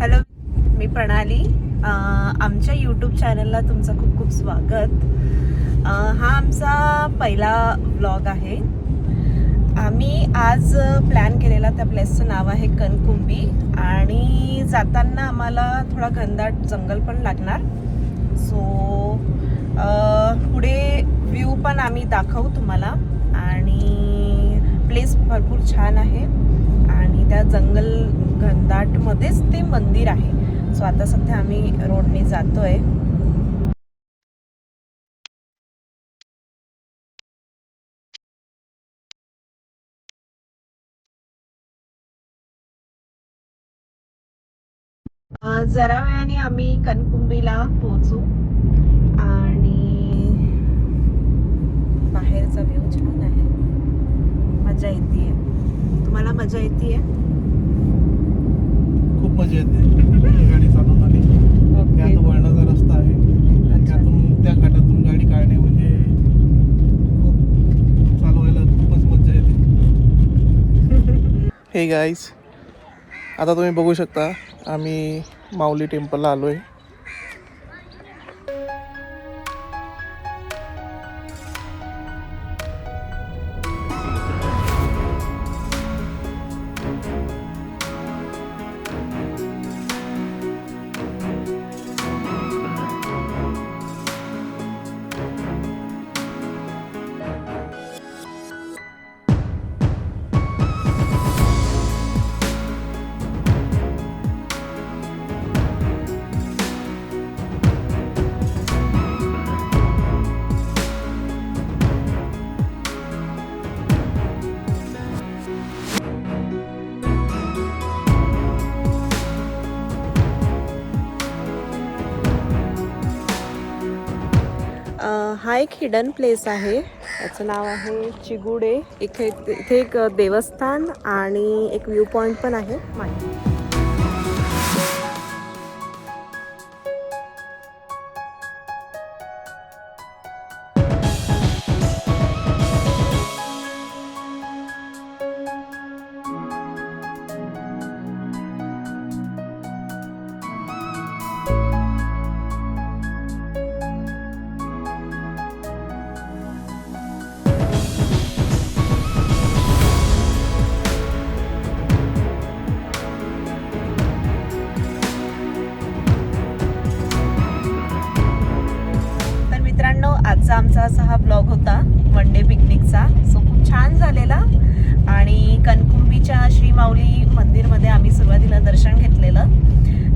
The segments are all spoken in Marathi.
हॅलो, मी प्रणाली. आमच्या यूट्यूब चॅनलला तुमचं खूप खूप स्वागत. हा आमचा पहिला व्लॉग आहे. आम्ही आज प्लॅन केलेला त्या प्लेसचं नाव आहे कणकुंबी आणि जाताना आम्हाला थोडा घनदाट जंगल पण लागणार. सो पुढे व्ह्यू पण आम्ही दाखवू तुम्हाला आणि प्लेस भरपूर छान आहे आणि त्या जंगल घनदाटमध्येच ते मंदिर आहे. सो आता सध्या आम्ही रोडने जातोय. जरा वेळाने आम्ही कणकुंबीला पोहोचू आणि बाहेरचा व्ह्यू छान आहे. मजा येते. तुम्हाला मजा येते? खूप मजा येते. गाडी चालवून आली त्यात वळणाचा रस्ता आहे आणि त्यातून त्या घाटातून गाडी काढणे म्हणजे खूप चालवायला खूपच मजा येते. हे गाईज, आता तुम्ही बघू शकता आम्ही माऊली टेम्पलला आलो आहे. हा एक हिडन प्लेस आहे. याचं नाव आहे चिगुडे. इथे एक देवस्थान आणि एक व्ह्यू पॉइंट पण आहे. आजचा आमचा असा हा ब्लॉग होता वन डे पिकनिकचा. सो खूप छान झालेला आणि कणकुंबीच्या श्री माऊली मंदिरमध्ये आम्ही सुरुवातीला दर्शन घेतलेलं.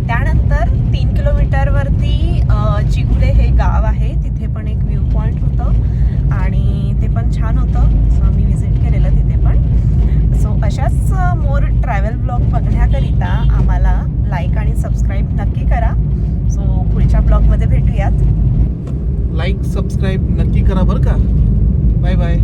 त्यानंतर 3 किलोमीटरवरती चिगुडे हे गाव आहे. तिथे पण एक व्ह्यू पॉईंट होतं आणि ते पण छान होतं. सो आम्ही विजिट केलेलं तिथे पण. सो अशाच मोर ट्रॅव्हल ब्लॉग बघण्याकरिता आम्हाला लाईक आणि सबस्क्राईब नक्की करा. सो पुढच्या ब्लॉगमध्ये भेटूयात. लाईक सबस्क्राईब नक्की करा बरं का. Bye bye.